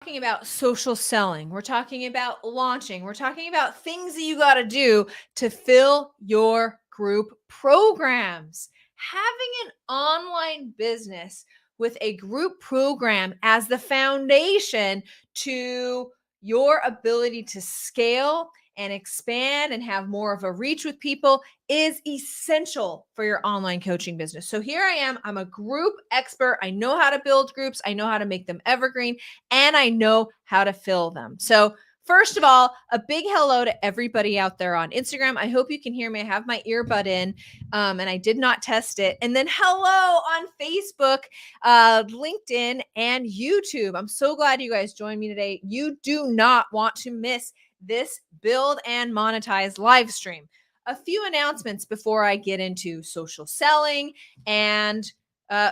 Talking about social selling. We're talking about launching. We're talking about things that you got to do to fill your group programs. Having an online business with a group program as the foundation to your ability to scale and expand and have more of a reach with people is essential for your online coaching business. So here I am. I'm a group expert. I know how to build groups. I know how to make them evergreen, and I know how to fill them. So first of all, a big hello to everybody out there on Instagram. I hope you can hear me. I have my earbud in, and I did not test it. And then hello on Facebook, LinkedIn, and YouTube. I'm so glad you guys joined me today. You do not want to miss this Build and Monetize live stream. A few announcements before I get into social selling and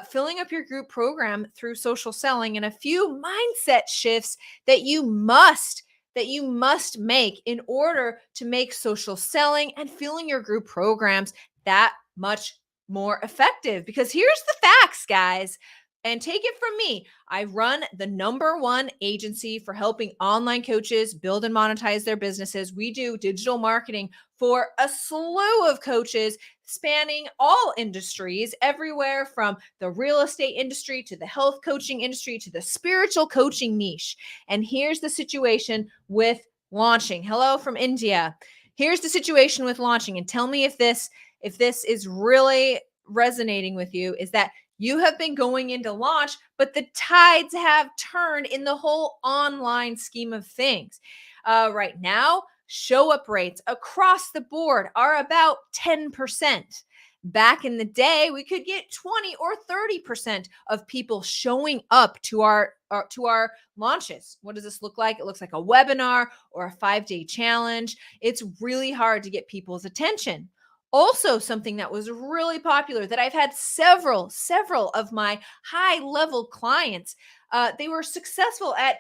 filling up your group program through social selling, and a few mindset shifts that you must make in order to make social selling and filling your group programs that much more effective. Because here's the facts, guys. And take it from me, I run the #1 agency for helping online coaches build and monetize their businesses. We do digital marketing for a slew of coaches spanning all industries, everywhere from the real estate industry to the health coaching industry to the spiritual coaching niche. And here's the situation with launching. Hello from India. Here's the situation with launching, and tell me if this is really resonating with you, is that you have been going into launch, but the tides have turned in the whole online scheme of things. Right now, show up rates across the board are about 10%. Back in the day, we could get 20 or 30% of people showing up to our launches. What does this look like? It looks like a webinar or a 5-day challenge. It's really hard to get people's attention. Also, something that was really popular that I've had several of my high level clients, they were successful at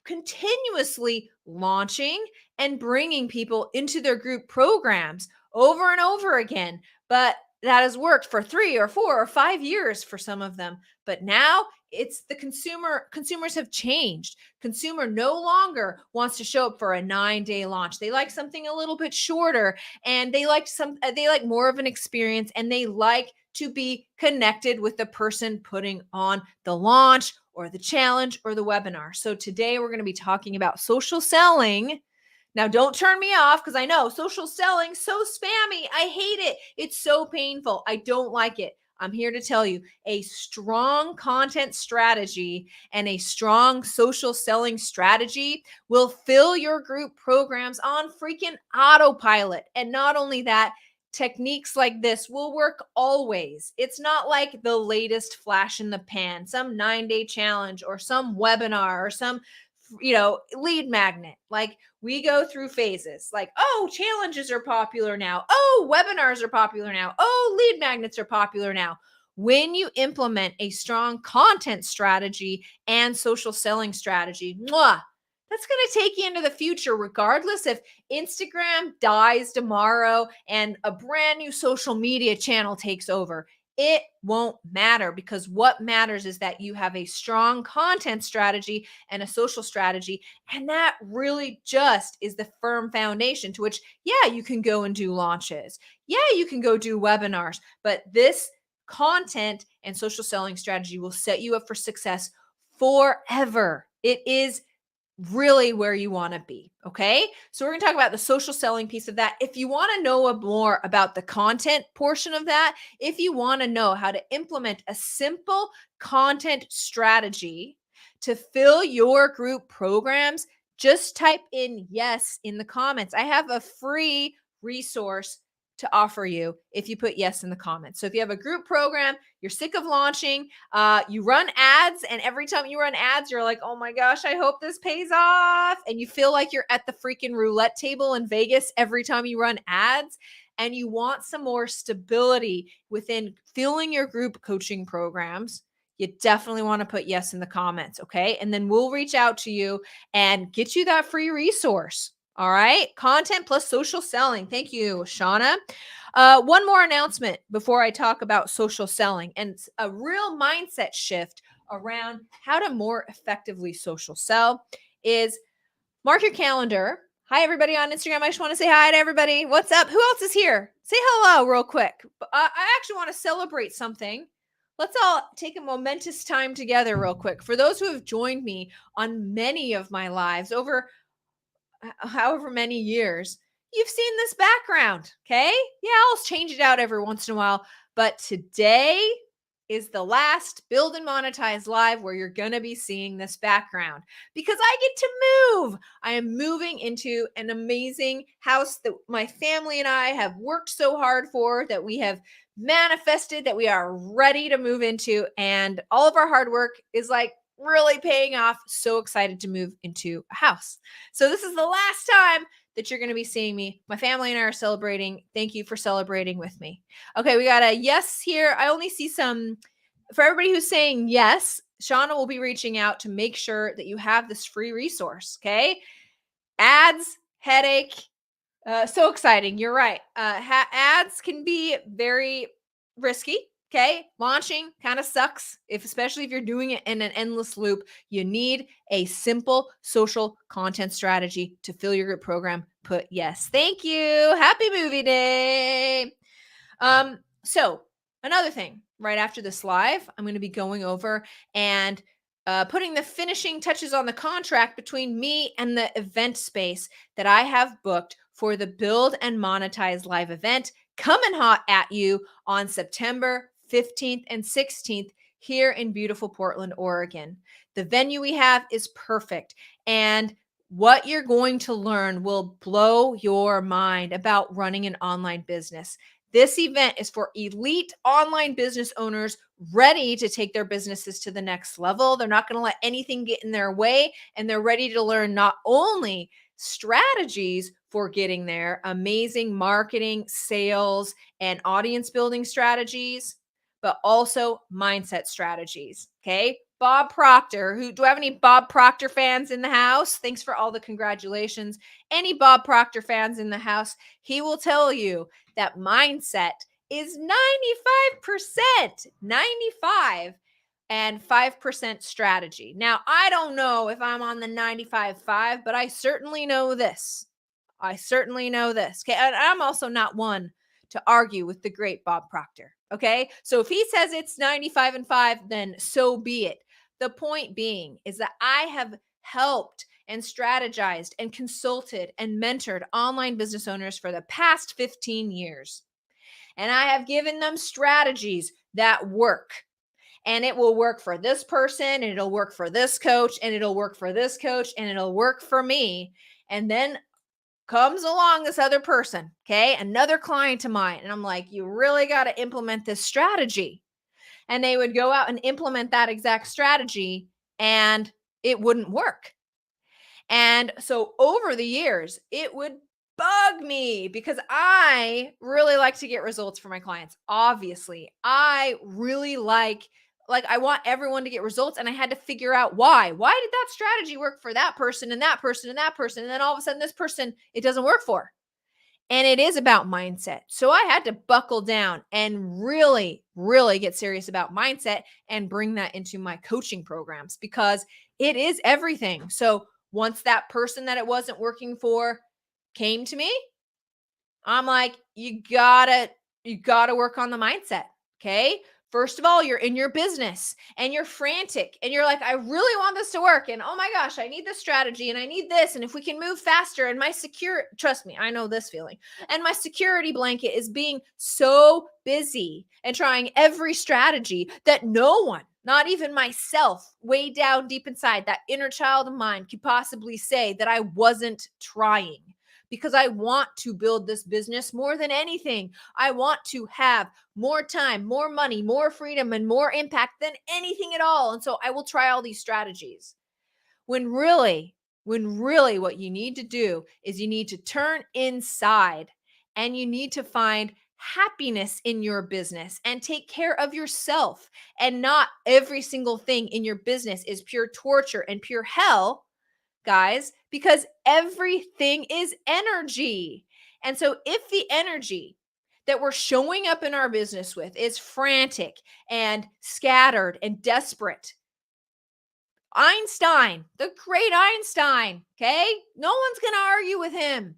continuously launching and bringing people into their group programs over and over again. But that has worked for 3 or 4 or 5 years for some of them. But now it's the consumers have changed. Consumer no longer wants to show up for a 9-day launch. They like something a little bit shorter, and they like more of an experience, and they like to be connected with the person putting on the launch or the challenge or the webinar. So today we're going to be talking about social selling. Now, don't turn me off, because I know social selling, so spammy. I hate it. It's so painful. I don't like it. I'm here to tell you a strong content strategy and a strong social selling strategy will fill your group programs on freaking autopilot. And not only that, techniques like this will work always. It's not like the latest flash in the pan, some 9-day challenge or some webinar or some lead magnet. Like, we go through phases. Like, oh, challenges are popular now. Oh, webinars are popular now. Oh, lead magnets are popular now. When you implement a strong content strategy and social selling strategy, that's going to take you into the future, regardless if Instagram dies tomorrow and a brand new social media channel takes over. It won't matter, because what matters is that you have a strong content strategy and a social strategy. And that really just is the firm foundation to which, yeah, you can go and do launches. Yeah, you can go do webinars. But this content and social selling strategy will set you up for success forever. It is really where you want to be. Okay. So we're going to talk about the social selling piece of that. If you want to know more about the content portion of that, if you want to know how to implement a simple content strategy to fill your group programs, just type in yes in the comments. I have a free resource to offer you if you put yes in the comments. So if you have a group program, you're sick of launching, you run ads, and every time you run ads, you're like, oh my gosh, I hope this pays off. And you feel like you're at the freaking roulette table in Vegas every time you run ads, and you want some more stability within filling your group coaching programs, you definitely want to put yes in the comments. Okay. And then we'll reach out to you and get you that free resource. All right. Content plus social selling. Thank you, Shauna. One more announcement before I talk about social selling, and a real mindset shift around how to more effectively social sell is mark your calendar. Hi, everybody on Instagram. I just want to say hi to everybody. What's up? Who else is here? Say hello real quick. I actually want to celebrate something. Let's all take a momentous time together real quick. For those who have joined me on many of my lives over however many years, you've seen this background. Okay. Yeah, I'll change it out every once in a while. But today is the last Build and Monetize live where you're going to be seeing this background because I get to move. I am moving into an amazing house that my family and I have worked so hard for, that we have manifested, that we are ready to move into. And all of our hard work is like really paying off. So excited to move into a house. So this is the last time that you're going to be seeing me. My family and I are celebrating. Thank you for celebrating with me. Okay, we got a yes here. I only see some. For everybody who's saying yes, Shauna will be reaching out to make sure that you have this free resource. Okay, ads, headache. So exciting. You're right. Ads can be very risky. Okay. Launching kind of sucks, especially if you're doing it in an endless loop. You need a simple social content strategy to fill your group program. Put yes. Thank you. Happy movie day. So another thing, right after this live, I'm going to be going over and putting the finishing touches on the contract between me and the event space that I have booked for the Build and Monetize live event coming hot at you on September 15th and 16th here in beautiful Portland, Oregon. The venue we have is perfect, and what you're going to learn will blow your mind about running an online business. This event is for elite online business owners ready to take their businesses to the next level. They're not going to let anything get in their way, and they're ready to learn not only strategies for getting there, amazing marketing, sales, and audience building strategies, but also mindset strategies. Okay. Bob Proctor, do I have any Bob Proctor fans in the house? Thanks for all the congratulations. Any Bob Proctor fans in the house, he will tell you that mindset is 95%, 95 and 5% strategy. Now, I don't know if I'm on the 95.5, but I certainly know this. Okay. And I'm also not one to argue with the great Bob Proctor. Okay. So if he says it's 95 and 5, then so be it. The point being is that I have helped and strategized and consulted and mentored online business owners for the past 15 years. And I have given them strategies that work. And it will work for this person, and it'll work for this coach, and it'll work for this coach, and it'll work for me. And then comes along this other person, okay, another client of mine. And I'm like, you really got to implement this strategy. And they would go out and implement that exact strategy, and it wouldn't work. And so over the years, it would bug me because I really like to get results for my clients. Obviously, I really like I want everyone to get results, and I had to figure out why. Why did that strategy work for that person and that person and that person, and then all of a sudden this person it doesn't work for? And it is about mindset. So I had to buckle down and really, really get serious about mindset and bring that into my coaching programs because it is everything. So once that person that it wasn't working for came to me, I'm like, you gotta work on the mindset. Okay. First of all, you're in your business and you're frantic and you're like, I really want this to work. And oh my gosh, I need this strategy and I need this. And if we can move faster and trust me, I know this feeling. And my security blanket is being so busy and trying every strategy that no one, not even myself, way down deep inside, that inner child of mine could possibly say that I wasn't trying. Because I want to build this business more than anything. I want to have more time, more money, more freedom, and more impact than anything at all. And so I will try all these strategies. When really what you need to do is you need to turn inside and you need to find happiness in your business and take care of yourself. And not every single thing in your business is pure torture and pure hell, guys, because everything is energy. And so if the energy that we're showing up in our business with is frantic and scattered and desperate, Einstein, the great Einstein, okay? No one's going to argue with him.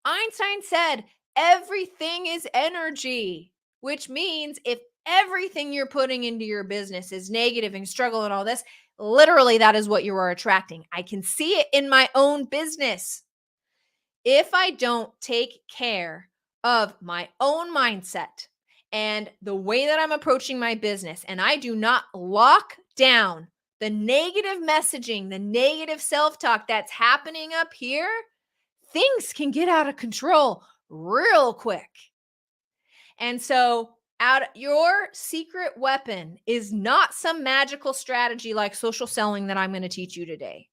Einstein said, everything is energy, which means if everything you're putting into your business is negative and struggle and all this, literally that is what you are attracting. I can see it in my own business. If I don't take care of my own mindset and the way that I'm approaching my business, and I do not lock down the negative messaging, the negative self-talk that's happening up here, things can get out of control real quick. And so your secret weapon is not some magical strategy like social selling that I'm going to teach you today.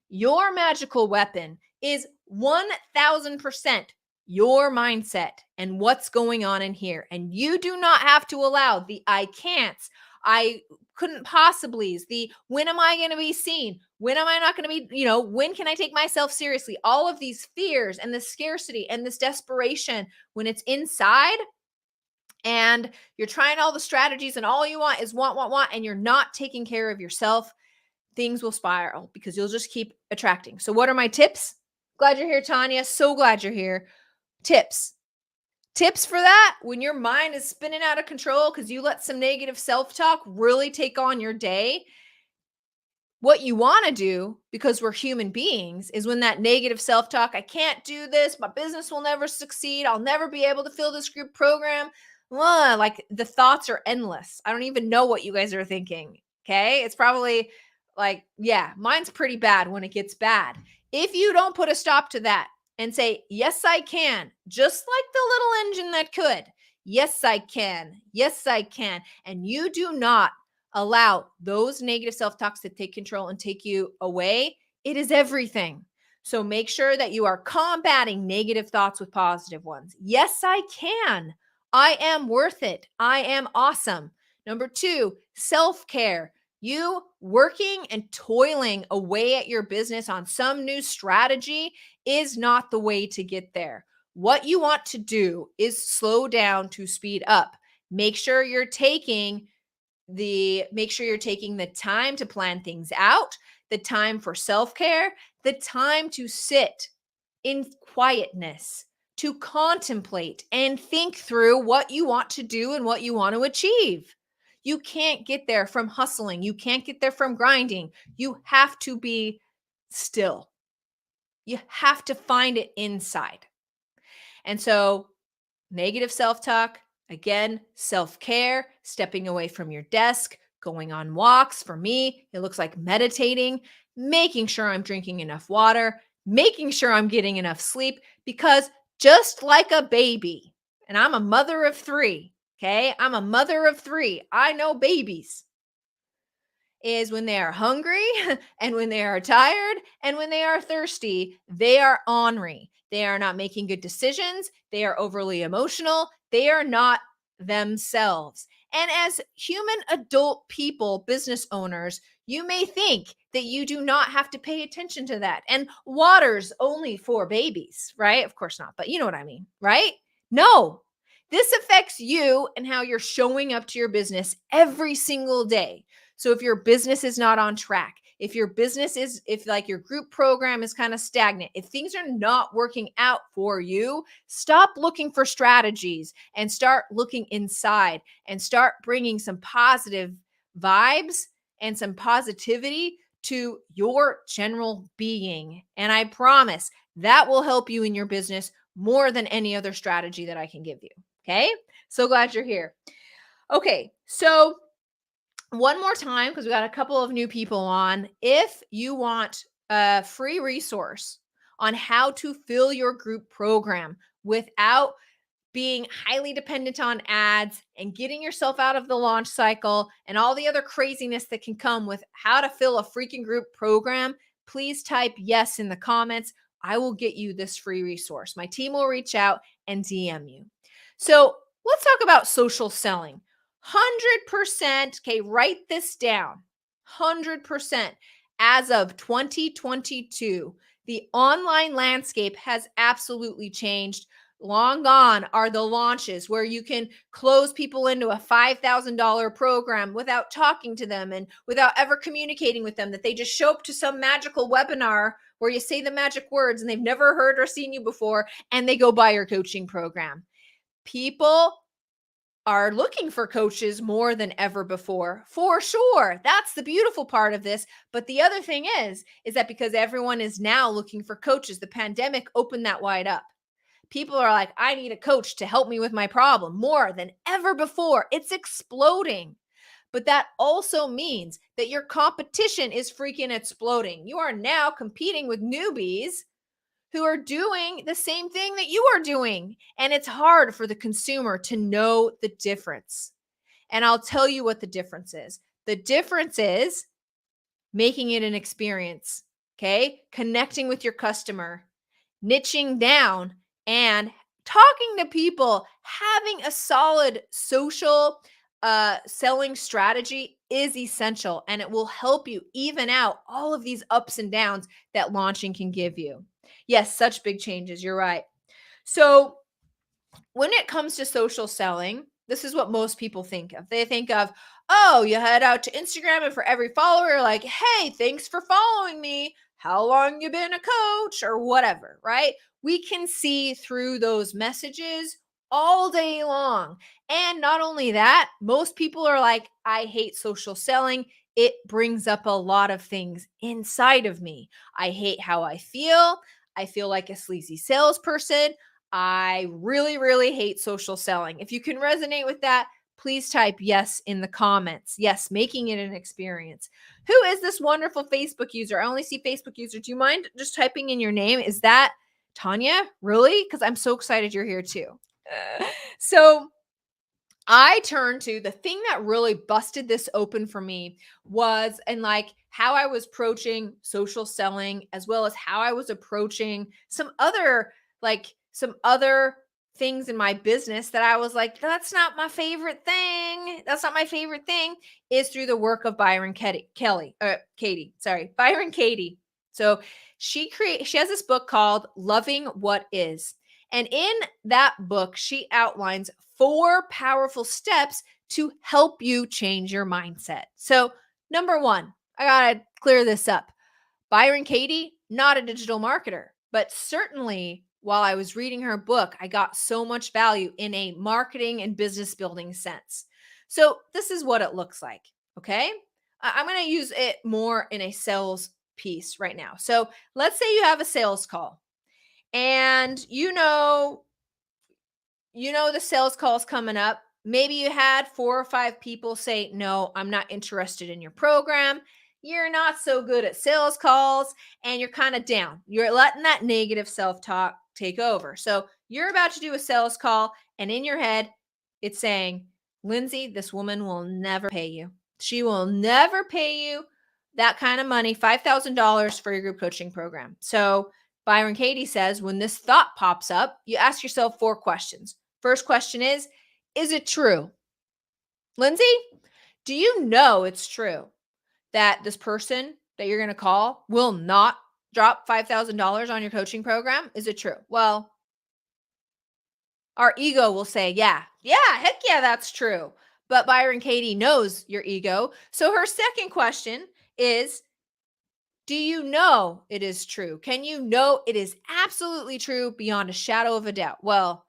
Your magical weapon is 1000% your mindset and what's going on in here. And you do not have to allow the I can'ts, I couldn't possibly, the when am I going to be seen? When am I not going to be, when can I take myself seriously? All of these fears and the scarcity and this desperation when it's inside and you're trying all the strategies and all you want is want, and you're not taking care of yourself, things will spiral because you'll just keep attracting. So what are my tips? Glad you're here, Tanya. So glad you're here. Tips for that when your mind is spinning out of control because you let some negative self-talk really take on your day. What you want to do, because we're human beings, is when that negative self-talk, I can't do this, my business will never succeed, I'll never be able to fill this group program. Like the thoughts are endless. I don't even know what you guys are thinking. Okay. It's probably like, yeah, mine's pretty bad when it gets bad. If you don't put a stop to that and say, yes, I can, just like the little engine that could. Yes, I can. Yes, I can. And you do not allow those negative self-talks to take control and take you away, it is everything. So make sure that you are combating negative thoughts with positive ones. Yes, I can. I am worth it. I am awesome. Number 2, self-care. You working and toiling away at your business on some new strategy is not the way to get there. What you want to do is slow down to speed up. Make sure you're taking the time to plan things out, the time for self-care, the time to sit in quietness, to contemplate and think through what you want to do and what you want to achieve. You can't get there from hustling. You can't get there from grinding. You have to be still. You have to find it inside. And so negative self-talk, again, self-care, stepping away from your desk, going on walks. For me, it looks like meditating, making sure I'm drinking enough water, making sure I'm getting enough sleep, because just like a baby, and I'm a mother of 3, okay? I'm a mother of 3. I know babies is when they are hungry and when they are tired and when they are thirsty, they are ornery. They are not making good decisions. They are overly emotional. They are not themselves. And as human adult people, business owners, you may think that you do not have to pay attention to that. And water's only for babies, right? Of course not, but you know what I mean, right? No, this affects you and how you're showing up to your business every single day. So if your business is not on track, if your group program is kind of stagnant, if things are not working out for you, stop looking for strategies and start looking inside and start bringing some positive vibes and some positivity to your general being. And I promise that will help you in your business more than any other strategy that I can give you. Okay. So glad you're here. Okay. So one more time, because we got a couple of new people on. If you want a free resource on how to fill your group program without being highly dependent on ads and getting yourself out of the launch cycle and all the other craziness that can come with how to fill a freaking group program, please type yes in the comments. I will get you this free resource. My team will reach out and DM you. So let's talk about social selling. 100%, okay, write this down. 100% as of 2022, the online landscape has absolutely changed. Long gone are the launches where you can close people into a $5,000 program without talking to them and without ever communicating with them, that they just show up to some magical webinar where you say the magic words and they've never heard or seen you before and they go buy your coaching program. People are looking for coaches more than ever before, for sure. That's the beautiful part of this. But the other thing is that because everyone is now looking for coaches, the pandemic opened that wide up. People are like, I need a coach to help me with my problem more than ever before. It's exploding. But that also means that your competition is freaking exploding. You are now competing with newbies who are doing the same thing that you are doing. And it's hard for the consumer to know the difference. And I'll tell you what the difference is. The difference is making it an experience, okay? Connecting with your customer, niching down, and talking to people, having a solid social selling strategy is essential, and it will help you even out all of these ups and downs that launching can give you. Yes, such big changes. You're right. So when it comes to social selling, this is what most people think of. They think of, oh, you head out to Instagram and for every follower, like, hey, thanks for following me. How long you been a coach or whatever, right? We can see through those messages all day long. And not only that, most people are like, I hate social selling. It brings up a lot of things inside of me. I hate how I feel. I feel like a sleazy salesperson. I really, really hate social selling. If you can resonate with that, please type yes in the comments. Yes, making it an experience. Who is this wonderful Facebook user? I only see Facebook user. Do you mind just typing in your name? Is that Tanya? Really? Because I'm so excited you're here too. So I turned to the thing that really busted this open for me was, and like how I was approaching social selling, as well as how I was approaching some other things in my business that I was like, that's not my favorite thing. That's not my favorite thing, is through the work of Byron Katie. Sorry, Byron Katie. So she has this book called Loving What Is. And in that book, she outlines 4 powerful steps to help you change your mindset. So, number 1, I got to clear this up. Byron Katie, not a digital marketer, but certainly while I was reading her book, I got so much value in a marketing and business building sense. So, this is what it looks like. Okay. I'm going to use it more in a sales piece right now. So, let's say you have a sales call and the sales call's coming up. Maybe you had 4 or 5 people say, no, I'm not interested in your program. You're not so good at sales calls and you're kind of down. You're letting that negative self-talk take over. So you're about to do a sales call and in your head, it's saying, Lindsay, this woman will never pay you. She will never pay you that kind of money, $5,000 for your group coaching program. So Byron Katie says, when this thought pops up, you ask yourself 4 questions. First question is it true? Lindsay, do you know it's true that this person that you're going to call will not drop $5,000 on your coaching program? Is it true? Well, our ego will say, yeah, heck yeah, that's true. But Byron Katie knows your ego. So her second question is, do you know it is true? Can you know it is absolutely true beyond a shadow of a doubt? Well,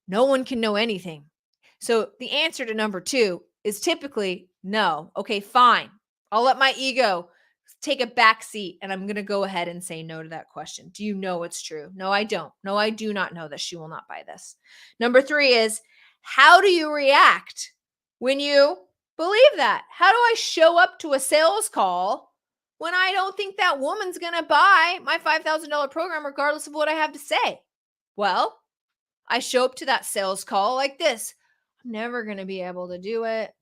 no one can know anything. So the answer to number 2 is typically no. Okay, fine. I'll let my ego take a back seat and I'm going to go ahead and say no to that question. Do you know it's true? No, I don't. No, I do not know that she will not buy this. Number 3 is, how do you react when you believe that? How do I show up to a sales call when I don't think that woman's going to buy my $5,000 program regardless of what I have to say? Well, I show up to that sales call like this. I'm never going to be able to do it.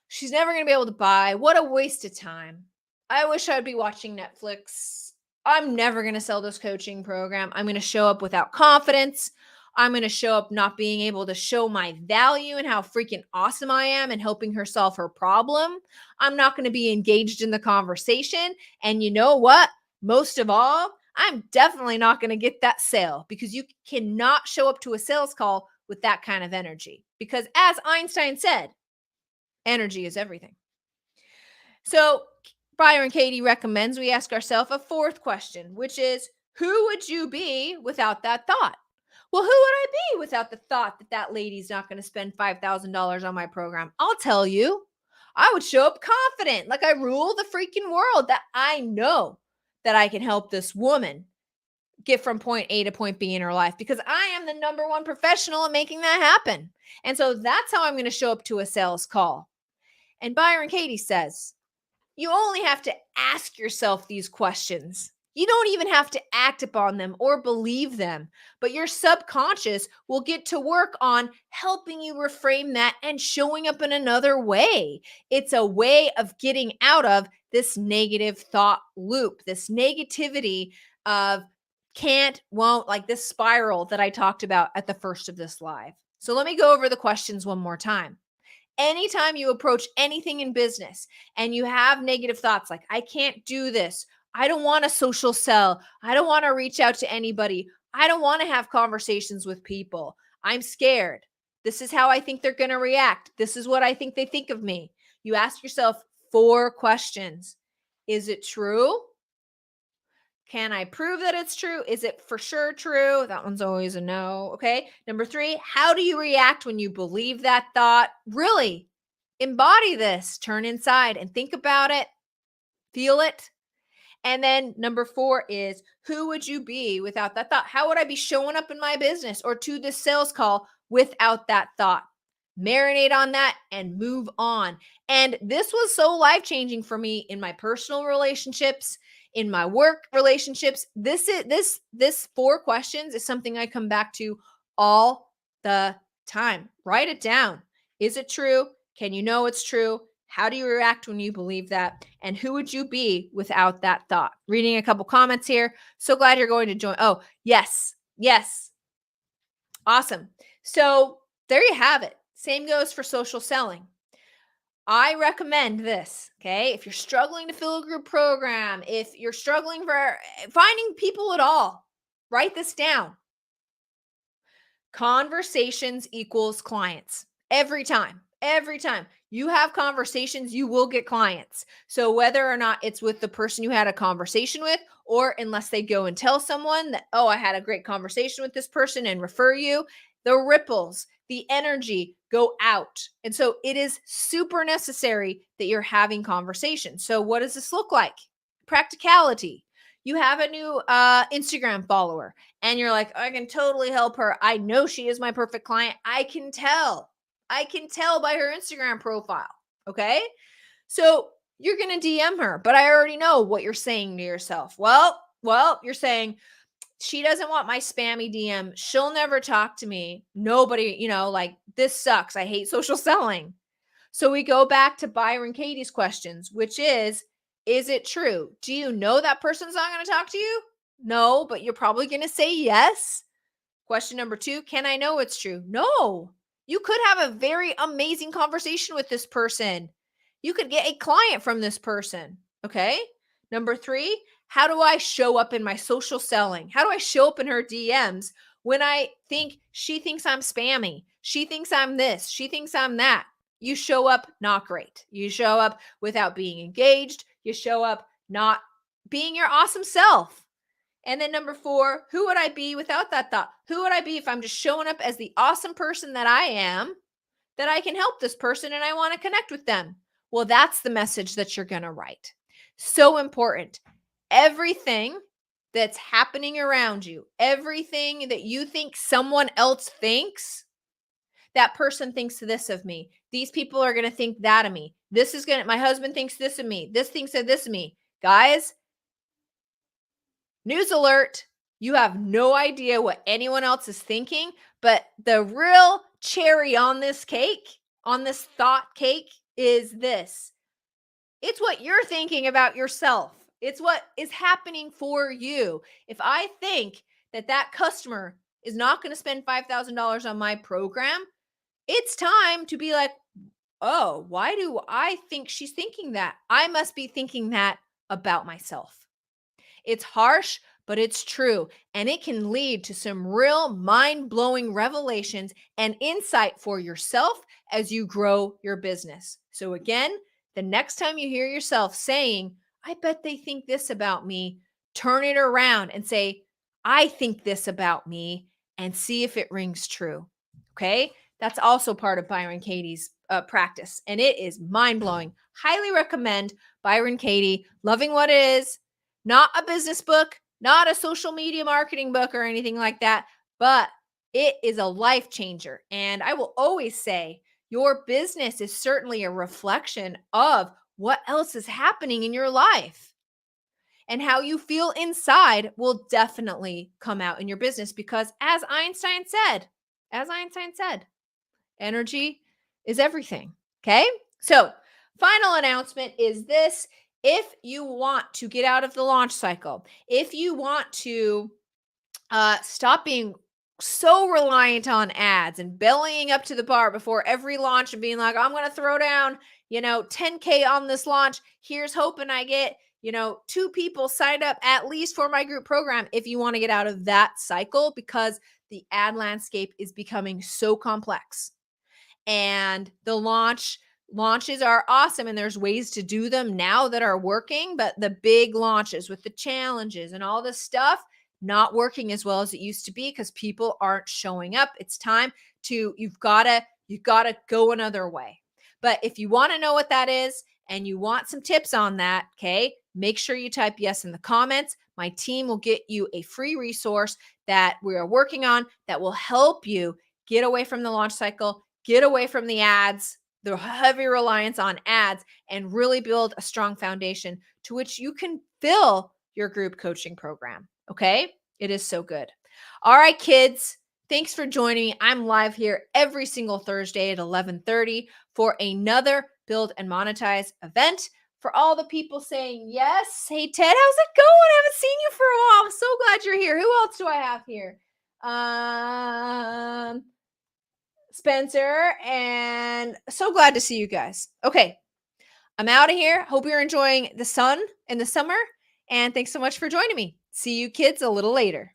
She's never going to be able to buy. What a waste of time. I wish I'd be watching Netflix. I'm never going to sell this coaching program. I'm going to show up without confidence. I'm going to show up not being able to show my value and how freaking awesome I am and helping her solve her problem. I'm not going to be engaged in the conversation. And you know what? Most of all, I'm definitely not going to get that sale, because you cannot show up to a sales call with that kind of energy. Because as Einstein said, energy is everything. So Byron Katie recommends we ask ourselves a fourth question, which is, who would you be without that thought? Well, who would I be without the thought that that lady's not going to spend $5,000 on my program? I'll tell you. I would show up confident, like I rule the freaking world, that I know that I can help this woman get from point A to point B in her life, because I am the number one professional in making that happen. And so that's how I'm going to show up to a sales call. And Byron Katie says, you only have to ask yourself these questions. You don't even have to act upon them or believe them, but your subconscious will get to work on helping you reframe that and showing up in another way. It's a way of getting out of this negative thought loop, this negativity of can't, won't, like this spiral that I talked about at the first of this live. So let me go over the questions one more time. Anytime you approach anything in business and you have negative thoughts like, I can't do this, I don't want to social sell, I don't want to reach out to anybody, I don't want to have conversations with people, I'm scared, this is how I think they're going to react, this is what I think they think of me. You ask yourself 4 questions. Is it true? Can I prove that it's true? Is it for sure true? That one's always a no. Okay. Number 3, how do you react when you believe that thought? Really embody this, turn inside and think about it, feel it. And then number 4 is, who would you be without that thought? How would I be showing up in my business or to this sales call without that thought? Marinate on that and move on. And this was so life-changing for me in my personal relationships, in my work relationships. This 4 questions is something I come back to all the time. Write it down. Is it true? Can you know it's true? How do you react when you believe that? And who would you be without that thought? Reading a couple comments here. So glad you're going to join. Oh, yes. Yes. Awesome. So there you have it. Same goes for social selling. I recommend this, okay? If you're struggling to fill a group program, if you're struggling for finding people at all, write this down. Conversations equals clients. Every time. Every time you have conversations, you will get clients. So whether or not it's with the person you had a conversation with, or unless they go and tell someone that, oh, I had a great conversation with this person and refer you, the ripples, the energy go out. And so it is super necessary that you're having conversations. So what does this look like? Practicality. You have a new Instagram follower and you're like, I can totally help her. I know she is my perfect client. I can tell. I can tell by her Instagram profile. Okay. So you're going to DM her, but I already know what you're saying to yourself. Well, you're saying, she doesn't want my spammy DM. She'll never talk to me. Nobody, like this sucks. I hate social selling. So we go back to Byron Katie's questions, which is it true? Do you know that person's not going to talk to you? No, but you're probably going to say yes. Question number 2, can I know it's true? No. You could have a very amazing conversation with this person. You could get a client from this person. Okay. Number 3, how do I show up in my social selling? How do I show up in her DMs when I think she thinks I'm spammy? She thinks I'm this. She thinks I'm that. You show up not great. You show up without being engaged. You show up not being your awesome self. And then number 4, who would I be without that thought? Who would I be if I'm just showing up as the awesome person that I am, that I can help this person and I want to connect with them? Well, that's the message that you're going to write. So important. Everything that's happening around you, everything that you think someone else thinks, that person thinks this of me. These people are going to think that of me. My husband thinks this of me. This thinks of this of me. Guys, news alert. You have no idea what anyone else is thinking, but the real cherry on this cake, on this thought cake, is this. It's what you're thinking about yourself. It's what is happening for you. If I think that customer is not going to spend $5,000 on my program, it's time to be like, oh, why do I think she's thinking that? I must be thinking that about myself. It's harsh, but it's true. And it can lead to some real mind blowing revelations and insight for yourself as you grow your business. So, again, the next time you hear yourself saying, I bet they think this about me, turn it around and say, I think this about me, and see if it rings true. Okay. That's also part of Byron Katie's practice, and it is mind blowing. Highly recommend Byron Katie, Loving What Is, not a business book, not a social media marketing book or anything like that, but it is a life changer. And I will always say, your business is certainly a reflection of what else is happening in your life. And how you feel inside will definitely come out in your business because as Einstein said, energy is everything. Okay. So, final announcement is this: if you want to get out of the launch cycle, if you want to stop being so reliant on ads and bellying up to the bar before every launch and being like, I'm going to throw down, 10K on this launch. Here's hoping I get, 2 people signed up at least for my group program. If you want to get out of that cycle, because the ad landscape is becoming so complex, and the launches are awesome, and there's ways to do them now that are working, but the big launches with the challenges and all this stuff not working as well as it used to be because people aren't showing up. It's time to you've got to go another way. But if you want to know what that is and you want some tips on that, okay, make sure you type yes in the comments. My team will get you a free resource that we are working on that will help you get away from the launch cycle, get away from the ads, the heavy reliance on ads, and really build a strong foundation to which you can fill your group coaching program. Okay. It is so good. All right, kids. Thanks for joining me. I'm live here every single Thursday at 11:30 for another Build and Monetize event. For all the people saying yes. Hey, Ted, how's it going? I haven't seen you for a while. I'm so glad you're here. Who else do I have here? Spencer, and so glad to see you guys. Okay, I'm out of here. Hope you're enjoying the sun in the summer, and thanks so much for joining me. See you kids a little later.